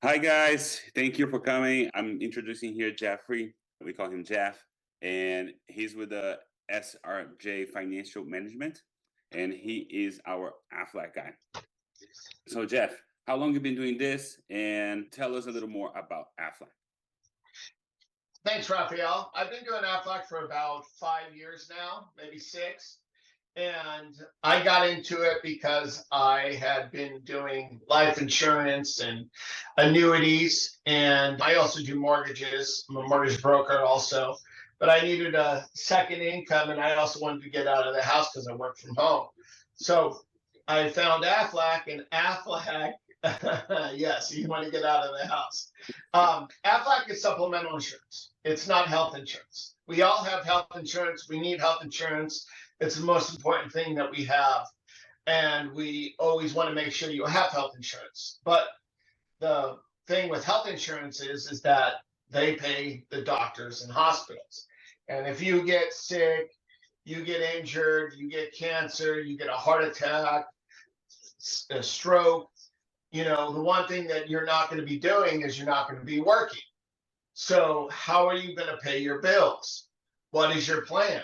Hi, guys. Thank you for coming. I'm introducing here Jeffrey. We call him Jeff, and he's with the SRJ Financial Management, and he is our Aflac guy. So, Jeff, how long you been doing this? And tell us a little more about Aflac. Thanks, Raphael. I've been doing Aflac for about 5 years now, maybe six. And I got into it because I had been doing life insurance and annuities. And I also do mortgages. I'm a mortgage broker also. But I needed a second income, and I also wanted to get out of the house because I work from home. So I found Aflac, and Aflac, yes, you want to get out of the house. Aflac is supplemental insurance. It's not health insurance. We all have health insurance. We need health insurance. It's the most important thing that we have. And we always want to make sure you have health insurance. But the thing with health insurance is that they pay the doctors and hospitals. And if you get sick, you get injured, you get cancer, you get a heart attack, a stroke, the one thing that you're not going to be doing is you're not going to be working. So how are you going to pay your bills? What is your plan?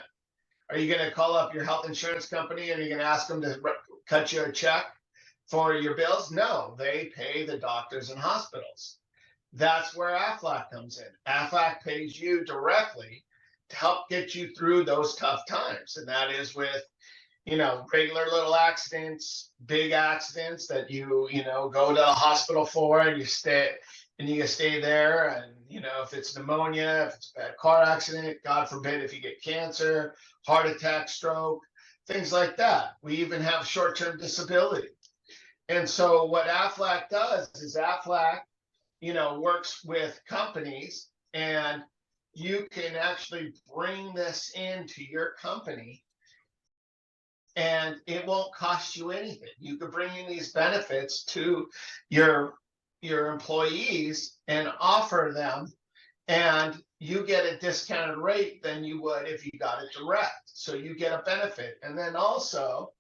Are you going to call up your health insurance company and you're going to ask them to cut you a check for your bills? No, they pay the doctors and hospitals. That's where Aflac comes in. Aflac pays you directly to help get you through those tough times. And that is with, regular little accidents, big accidents that you go to the hospital for, and you stay there. And, if it's pneumonia, if it's a bad car accident, God forbid, if you get cancer, heart attack, stroke, things like that. We even have short-term disability. And so what Aflac does is Aflac, works with companies, and you can actually bring this into your company and it won't cost you anything. You could bring in these benefits to your employees and offer them, and you get a discounted rate than you would if you got it direct. So you get a benefit. And then also,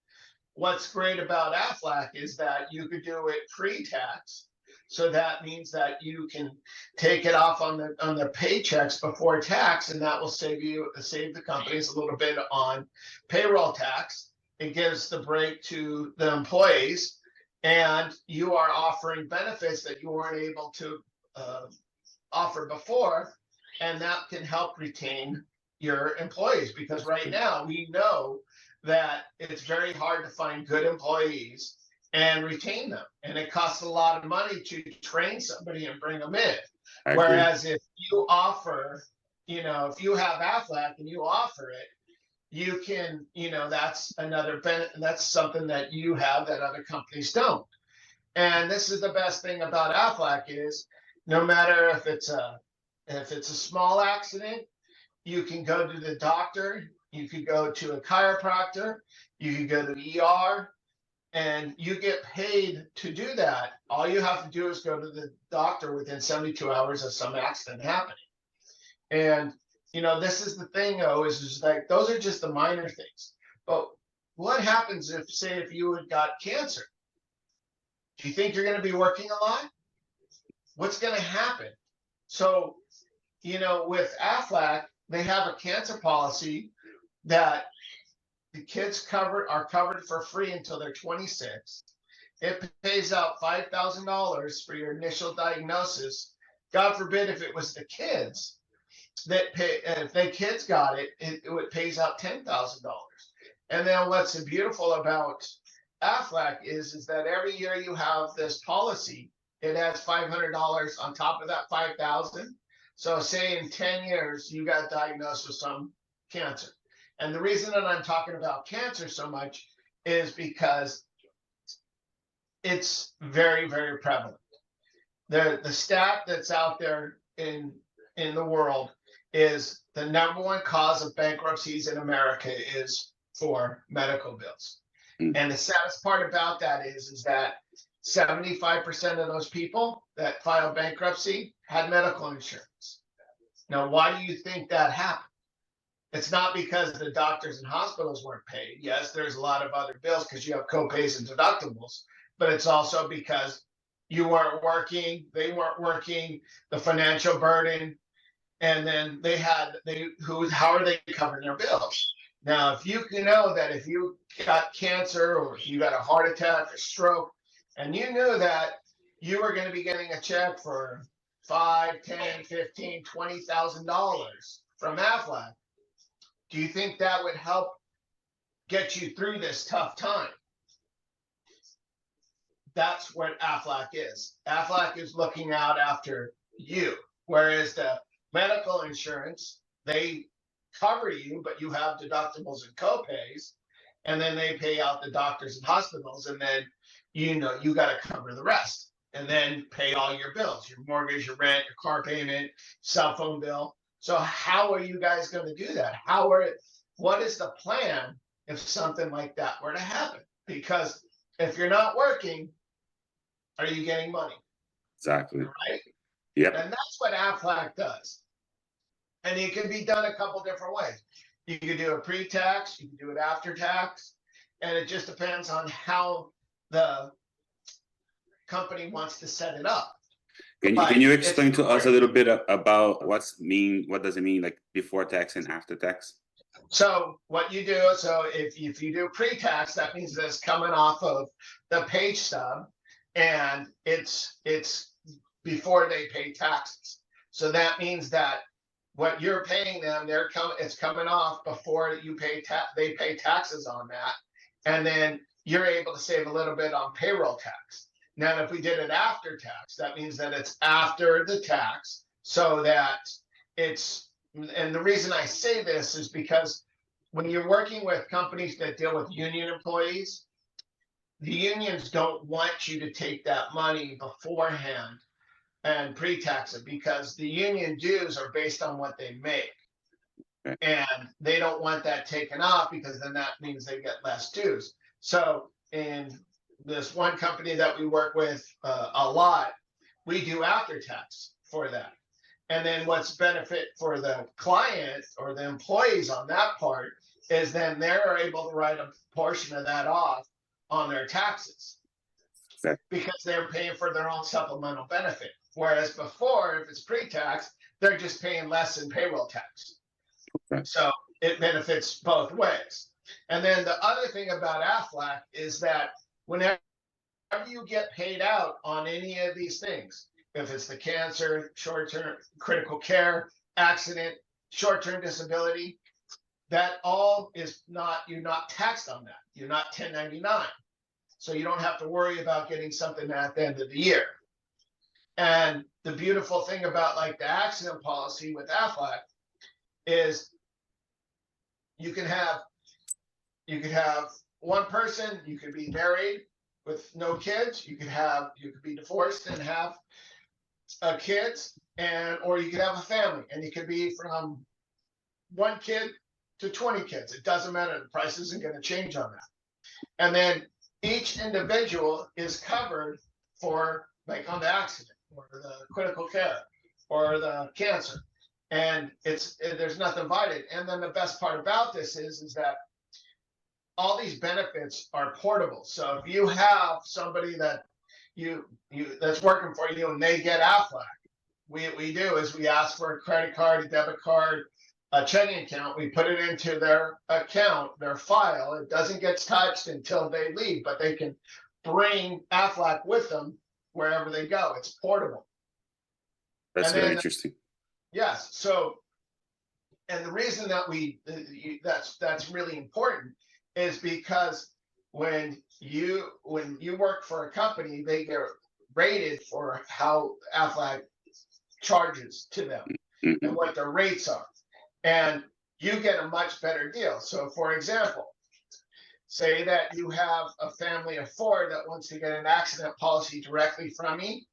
what's great about Aflac is that you could do it pre-tax. So that means that you can take it off on the paychecks before tax, and that will save the companies a little bit on payroll tax. It gives the break to the employees, and you are offering benefits that you weren't able to offer before, and that can help retain your employees, because right now we know that it's very hard to find good employees and retain them, and it costs a lot of money to train somebody and bring them in. Whereas if you offer, if you have Aflac and you offer it, you can, that's another benefit. That's something that you have that other companies don't. And this is the best thing about Aflac is no matter if it's a small accident, you can go to the doctor, you could go to a chiropractor, you could go to the ER, and you get paid to do that. All you have to do is go to the doctor within 72 hours of some accident happening. And this is the thing, though, is like those are just the minor things. But what happens if you had got cancer? Do you think you're going to be working a lot? What's going to happen? So, with Aflac, they have a cancer policy that the kids are covered for free until they're 26. It pays out $5,000 for your initial diagnosis. God forbid if it was the kids that pay, if the kids got it, it pays out $10,000. And then what's beautiful about Aflac is that every year you have this policy, it adds $500 on top of that 5,000. So say in 10 years you got diagnosed with some cancer. And the reason that I'm talking about cancer so much is because it's very, very prevalent. The stat that's out there in the world is the number one cause of bankruptcies in America is for medical bills. And the saddest part about that is that 75% of those people that filed bankruptcy had medical insurance. Now, why do you think that happened? It's not because the doctors and hospitals weren't paid. Yes, there's a lot of other bills because you have co-pays and deductibles, but it's also because you weren't working, they weren't working, the financial burden, and then how are they covering their bills? Now, if you can know that if you got cancer or if you got a heart attack, a stroke, and you knew that you were going to be getting a check for 5, 10, 15, $20,000 from Aflac, do you think that would help get you through this tough time? That's what Aflac is. Aflac is looking out after you, whereas the medical insurance, they cover you, but you have deductibles and copays, and then they pay out the doctors and hospitals, and then you got to cover the rest, and then pay all your bills, your mortgage, your rent, your car payment, cell phone bill. So how are you guys going to do that? What is the plan if something like that were to happen? Because if you're not working, are you getting money? Exactly. Right? Yep. And that's what Aflac does. And it can be done a couple different ways. You can do it pre-tax, you can do it after tax, and it just depends on how the company wants to set it up. Can you explain to us a little bit about what does it mean, like before tax and after tax? So what you do, so if you do pre-tax, that means that it's coming off of the pay stub, and it's before they pay taxes. So that means that what you're paying them, it's coming off before you they pay taxes on that, and then you're able to save a little bit on payroll tax. Now, if we did it after tax, that means that it's after the tax, so that and the reason I say this is because when you're working with companies that deal with union employees, the unions don't want you to take that money beforehand and pre-tax it, because the union dues are based on what they make. Okay. And they don't want that taken off, because then that means they get less dues. So in this one company that we work with a lot, we do after tax for that. And then what's benefit for the client or the employees on that part is then they're able to write a portion of that off on their taxes. Okay. Because they're paying for their own supplemental benefit. Whereas before, if it's pre-tax, they're just paying less in payroll tax. Okay. So it benefits both ways. And then the other thing about Aflac is that whenever you get paid out on any of these things, if it's the cancer, short-term critical care, accident, short-term disability, that all is you're not taxed on that. You're not 1099. So you don't have to worry about getting something at the end of the year. And the beautiful thing about like the accident policy with Aflac is you could have one person, you could be married with no kids, you could be divorced and have kids, or you could have a family, and it could be from 1 kid to 20 kids. It doesn't matter. The price isn't going to change on that. And then each individual is covered for, like, on the accident or the critical care or the cancer, and there's nothing divided. And then the best part about this is that all these benefits are portable. So if you have somebody that that's working for you and they get Aflac, we do is we ask for a credit card, a debit card, a checking account. We put it into their account, their file. It doesn't get touched until they leave, but they can bring Aflac with them wherever they go. It's portable. That's very interesting. Yes. So, and the reason that that's really important is because when you work for a company, they get rated for how Aflac charges to them and what their rates are. And you get a much better deal. So for example, say that you have a family of 4 that wants to get an accident policy directly from me,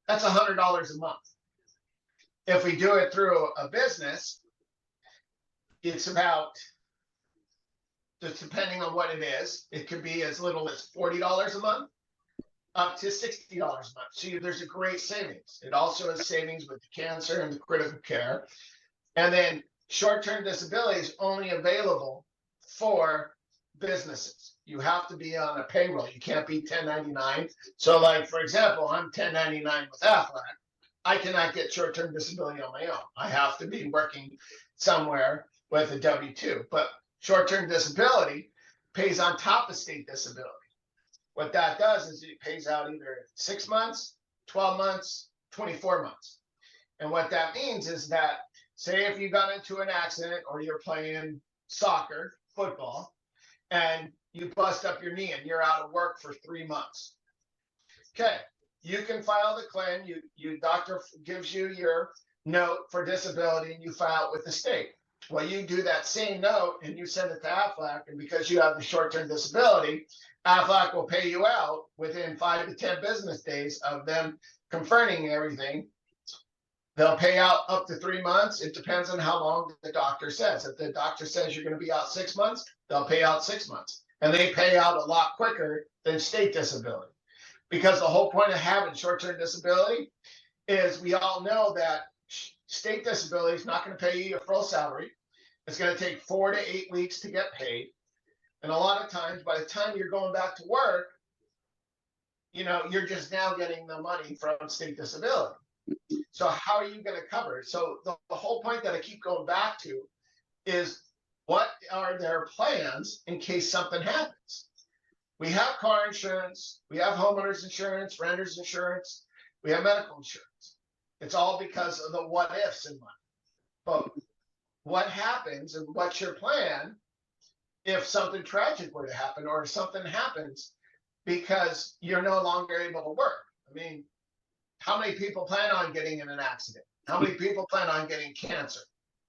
that's $100 a month. If we do it through a business, it's about, just depending on what it is, it could be as little as $40 a month up to $60 a month. So there's a great savings. It also has savings with the cancer and the critical care. And then short-term disability is only available for businesses. you have to be on a payroll. You can't be 1099. So, like, for example, I'm 1099 with Aflac. I cannot get short-term disability on my own. I have to be working somewhere with a W-2. But short-term disability pays on top of state disability. What that does is it pays out either 6 months, 12 months, 24 months. And what that means is that, say if you got into an accident or you're playing soccer, football, and you bust up your knee and you're out of work for 3 months. Okay, you can file the claim. You doctor gives you your note for disability and you file it with the state. Well, you do that same note and you send it to Aflac, and because you have the short-term disability, Aflac will pay you out within 5 to 10 business days of them confirming everything. They'll pay out up to 3 months. It depends on how long the doctor says. If the doctor says you're going to be out 6 months, they'll pay out 6 months. And they pay out a lot quicker than state disability. Because the whole point of having short-term disability is we all know that state disability is not going to pay you your full salary. It's going to take 4 to 8 weeks to get paid. And a lot of times, by the time you're going back to work, you're just now getting the money from state disability. So how are you going to cover it? So the whole point that I keep going back to is, what are their plans in case something happens? We have car insurance, we have homeowners insurance, renters insurance, we have medical insurance. It's all because of the what ifs in mind. But what happens and what's your plan if something tragic were to happen, or if something happens because you're no longer able to work? I mean, how many people plan on getting in an accident? How many people plan on getting cancer,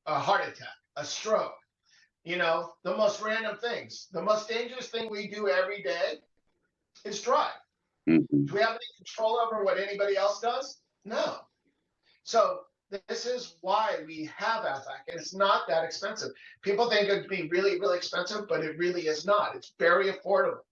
a heart attack, a stroke? The most random things. The most dangerous thing we do every day is drive. Mm-hmm. Do we have any control over what anybody else does? No. So this is why we have Aflac, and it's not that expensive. People think it'd be really, really expensive, but it really is not. It's very affordable.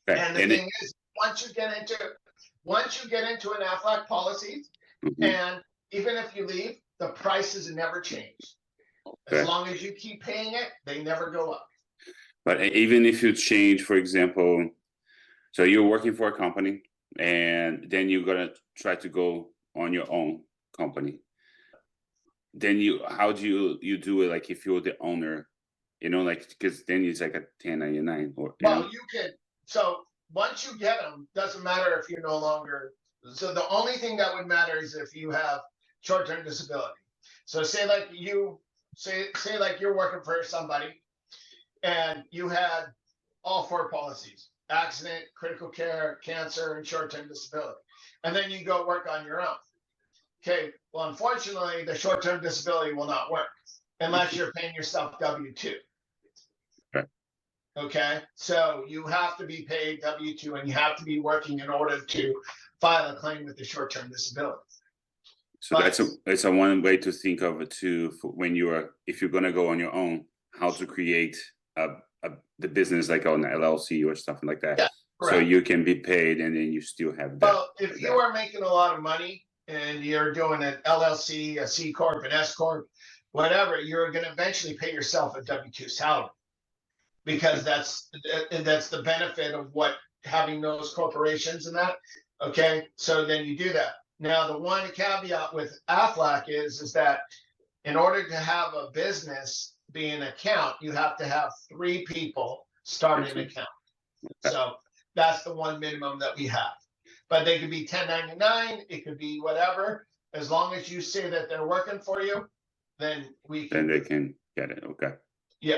Okay. And the thing is, once you get into an Aflac policy, mm-hmm. and even if you leave, the prices never change. As long as you keep paying it, they never go up. But even if you change, for example, so you're working for a company and then you're going to try to go on your own company. Then how do you do it? Like if you're the owner, because then it's like a 1099 or. You can. So once you get them, doesn't matter if you're no longer. So the only thing that would matter is if you have short-term disability. So say like you're working for somebody and you had all 4 policies: accident, critical care, cancer, and short-term disability. And then you go work on your own. Okay, well, unfortunately, the short-term disability will not work unless you're paying yourself W-2. Okay. Okay, so you have to be paid W-2 and you have to be working in order to file a claim with the short-term disability. So that's a one way to think of it too, if you're going to go on your own, how to create the business like on an LLC or something like that. Yeah, so you can be paid and then you still have that. Well, if you are making a lot of money and you're doing an LLC, a C Corp, an S Corp, whatever, you're going to eventually pay yourself a W-2 salary, because that's the benefit of what having those corporations and that. Okay, so then you do that. Now, the one caveat with Aflac is that in order to have a business be an account, you have to have 3 people start an account. So that's the one minimum that we have. But they could be 1099, it could be whatever. As long as you say that they're working for you, then we can. Then they can get it. Okay. Yeah.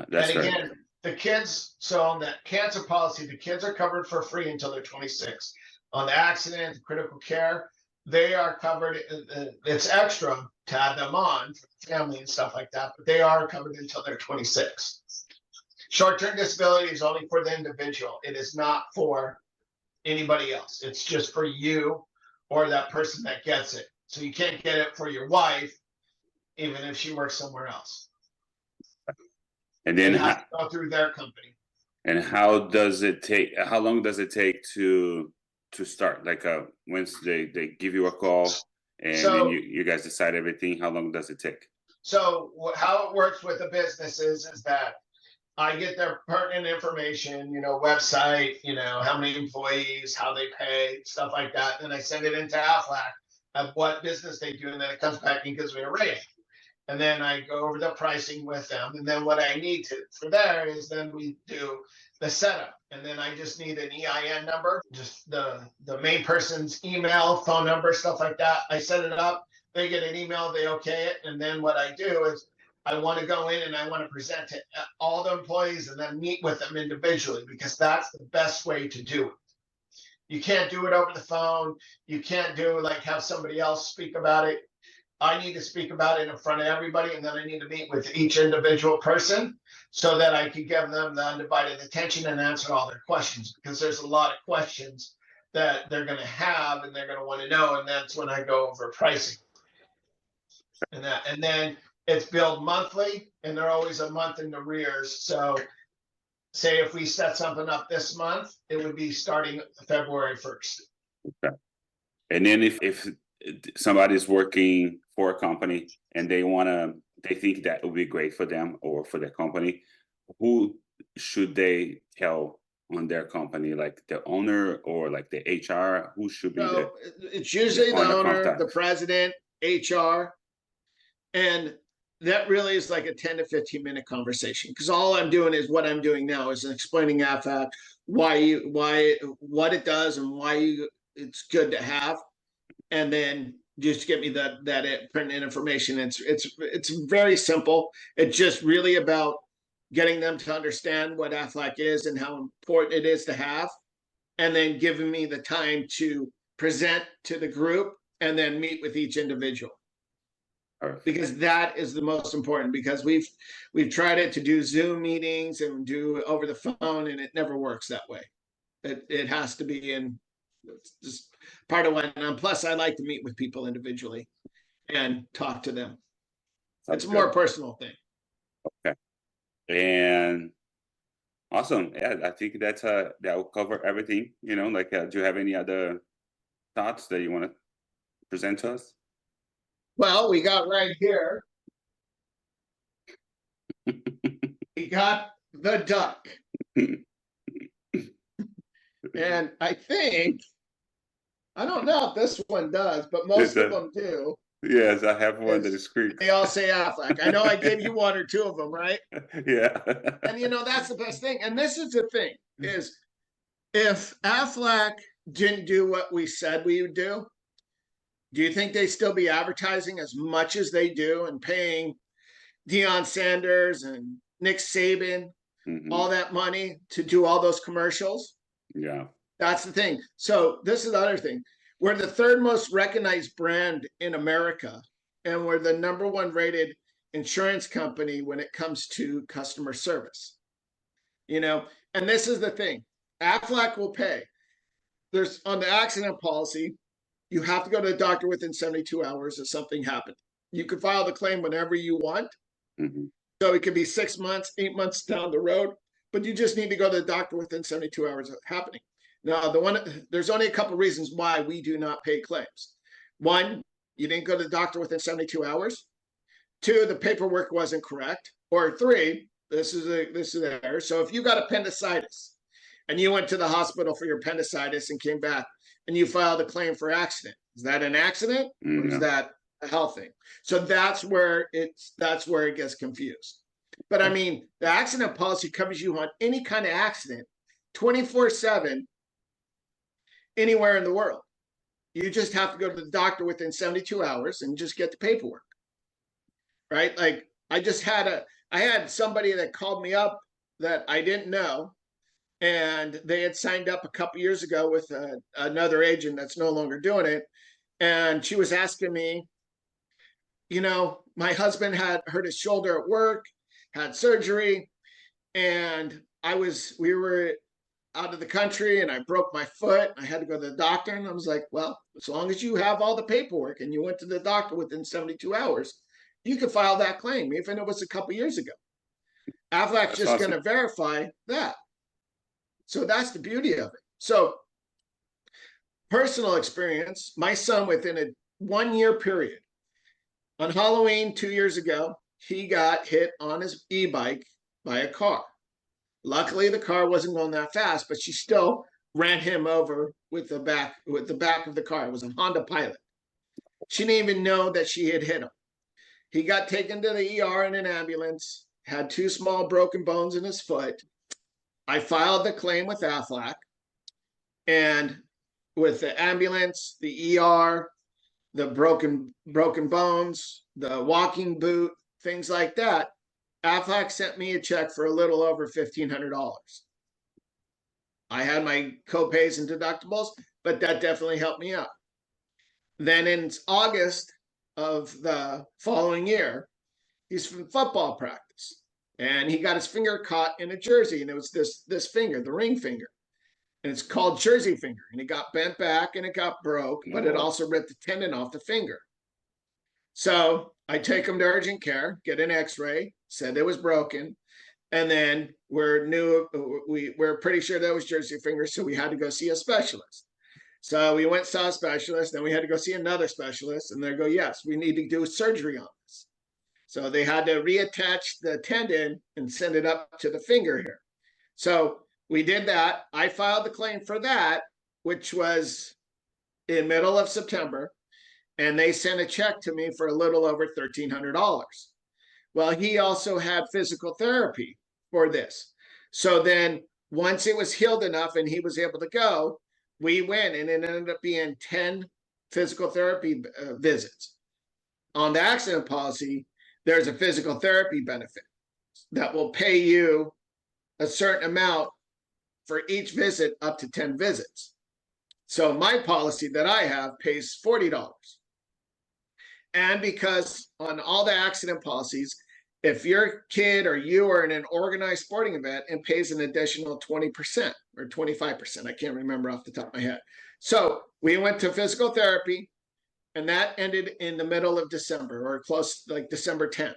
That's and again, right. The kids, so on that cancer policy, the kids are covered for free until they're 26. On the accident, critical care, they are covered. It's extra to add them on for the family and stuff like that, but they are covered until they're 26. Short-term disability is only for the individual. It is not for anybody else. It's just for you or that person that gets it. So you can't get it for your wife, even if she works somewhere else. And then it has to go through their company. And how long does it take to start? Like once they give you a call and then you guys decide everything, how long does it take? So how it works with a business is that I get their pertinent information, website, how many employees, how they pay, stuff like that. Then I send it into Aflac of what business they do, and then it comes back and gives me a rating. And then I go over the pricing with them. And then what I need to for there is then we do the setup. And then I just need an EIN number, just the main person's email, phone number, stuff like that. I set it up. They get an email, they okay it. And then what I do is I want to go in and I want to present to all the employees and then meet with them individually, because that's the best way to do it. You can't do it over the phone. You can't do like have somebody else speak about it. I need to speak about it in front of everybody, and then I need to meet with each individual person so that I can give them the undivided attention and answer all their questions, because there's a lot of questions that they're going to have and they're going to want to know. And that's when I go over pricing and then it's billed monthly, and they're always a month in arrears. So say if we set something up this month, it would be starting February 1st. Okay. And then if somebody's working for a company and they think that would be great for them or for their company, who should they tell on their company, like the owner or like the HR? Who should be So it's usually the owner, the president, HR, and that really is like a 10 to 15 minute conversation, because all I'm doing is what I'm doing now is explaining AFAC what it does and why it's good to have, and then just get me that print information. It's very simple. It's just really about getting them to understand what AFLAC is and how important it is to have, and then giving me the time to present to the group and then meet with each individual. Because that is the most important, because we've tried it to do Zoom meetings and do over the phone, and it never works that way. It has to be in just part of what, and plus I like to meet with people individually and talk to them. It's a more personal thing. Okay. And awesome. Yeah, I think that will cover everything. Like, do you have any other thoughts that you want to present to us? Well, we got right here. We got the duck. And I don't know if this one does, but most of them do. Yes, I have one that is Greek. They all say Aflac. I know I gave you one or two of them, right? Yeah. And that's the best thing. And this is the thing, is if Aflac didn't do what we said we would do you think they'd still be advertising as much as they do and paying Deion Sanders and Nick Saban all that money to do all those commercials? Yeah. That's the thing. So this is the other thing. We're the third most recognized brand in America, and we're the number one rated insurance company when it comes to customer service. And this is the thing. Aflac will pay. There's on the accident policy, you have to go to the doctor within 72 hours if something happened. You can file the claim whenever you want. So it could be 6 months, 8 months down the road, but you just need to go to the doctor within 72 hours of happening. Now, there's only a couple of reasons why we do not pay claims. One, you didn't go to the doctor within 72 hours. Two, the paperwork wasn't correct. Or three, this is there. So if you got appendicitis and you went to the hospital for your appendicitis and came back and you filed a claim for accident, is that an accident or is that a health thing? So that's where it gets confused. But I mean, the accident policy covers you on any kind of accident 24/7 anywhere in the world. You just have to go to the doctor within 72 hours and just get the paperwork. Right? Like I had somebody that called me up that I didn't know, and they had signed up a couple years ago with another agent that's no longer doing it. And she was asking me, my husband had hurt his shoulder at work, had surgery, and we were out of the country and I broke my foot. I had to go to the doctor, and I was like, well, as long as you have all the paperwork and you went to the doctor within 72 hours, you can file that claim, even if it was a couple years ago. Aflac's just going to verify that. So that's the beauty of it. So personal experience, my son, within a 1 year period, on Halloween 2 years ago, he got hit on his e-bike by a car. Luckily, the car wasn't going that fast, but she still ran him over with the back of the car. It was a Honda Pilot. She didn't even know that she had hit him. He got taken to the ER in an ambulance, had 2 small broken bones in his foot. I filed the claim with Aflac, and with the ambulance, the ER, the broken bones, the walking boot, things like that, Aflac sent me a check for a little over $1,500. I had my copays and deductibles, but that definitely helped me out. Then in August of the following year, he's from football practice, and he got his finger caught in a jersey, and it was this finger, the ring finger, and it's called jersey finger, and it got bent back and it got broke, but it also ripped the tendon off the finger. So I take him to urgent care, get an X-ray, said it was broken, and then we're pretty sure that was jersey finger, so we had to go see a specialist. So we went saw a specialist, then we had to go see another specialist, and they go, yes, we need to do surgery on this. So they had to reattach the tendon and send it up to the finger here. So we did that. I filed the claim for that, which was in middle of September, and they sent a check to me for a little over $1,300. Well, he also had physical therapy for this. So then once it was healed enough and he was able to go, we went, and it ended up being 10 physical therapy visits. On the accident policy, there's a physical therapy benefit that will pay you a certain amount for each visit up to 10 visits. So my policy that I have pays $40. And because on all the accident policies, if your kid or you are in an organized sporting event, it pays an additional 20% or 25%. I can't remember off the top of my head. So we went to physical therapy, and that ended in the middle of December, or close, like December 10th.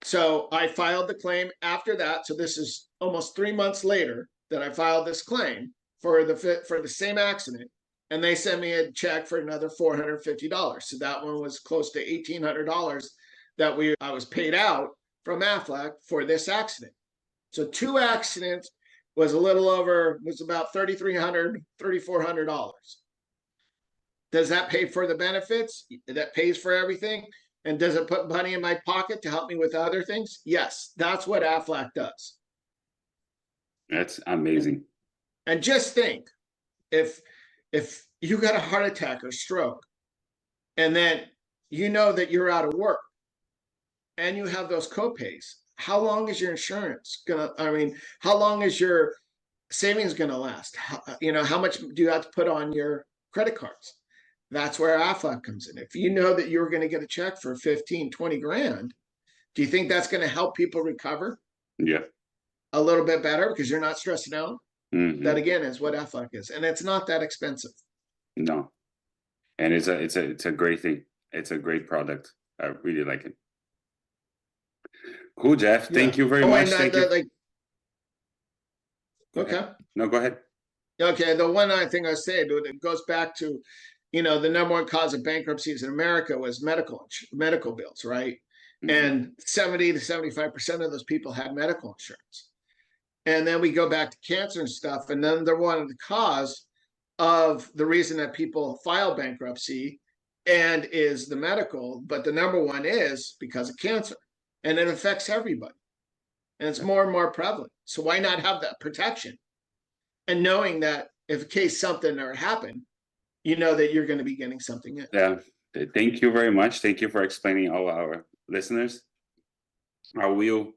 So I filed the claim after that. So this is almost 3 months later that I filed this claim for the same accident, and they sent me a check for another $450. So that one was close to $1,800 that I was paid out from Aflac for this accident. So 2 accidents was about $3,300, $3,400. Does that pay for the benefits? That pays for everything. And does it put money in my pocket to help me with other things? Yes, that's what Aflac does. That's amazing. And just think, if you got a heart attack or stroke, and then you know that you're out of work, and you have those copays, how long is your insurance how long is your savings gonna last? How much do you have to put on your credit cards? That's where Aflac comes in. If you know that you're going to get a check for 15, 20 grand, do you think that's going to help people recover? Yeah. A little bit better because you're not stressing out? Mm-hmm. That again is what Aflac is, and it's not that expensive. No, and it's a great thing. It's a great product. I really like it. Cool, Jeff. Thank you very much. Thank you. Okay. No, go ahead. Okay. The one I think I said, it goes back to, the number one cause of bankruptcies in America was medical bills, right? Mm-hmm. And 70 to 75% of those people had medical insurance. And then we go back to cancer and stuff, and then they're one of the cause of the reason that people file bankruptcy and is the medical, but the number one is because of cancer, and it affects everybody, and it's more and more prevalent. So why not have that protection? And knowing that if in case something ever happened, you know that you're going to be getting something in. Yeah. Thank you very much. Thank you for explaining all our listeners. I will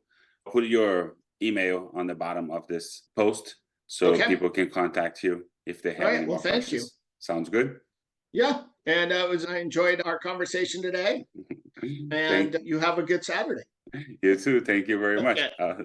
put your email on the bottom of this post so people can contact you if they have any more questions. Thank you. Sounds good. Yeah. And I enjoyed our conversation today. And you have a good Saturday. You too. Thank you very much.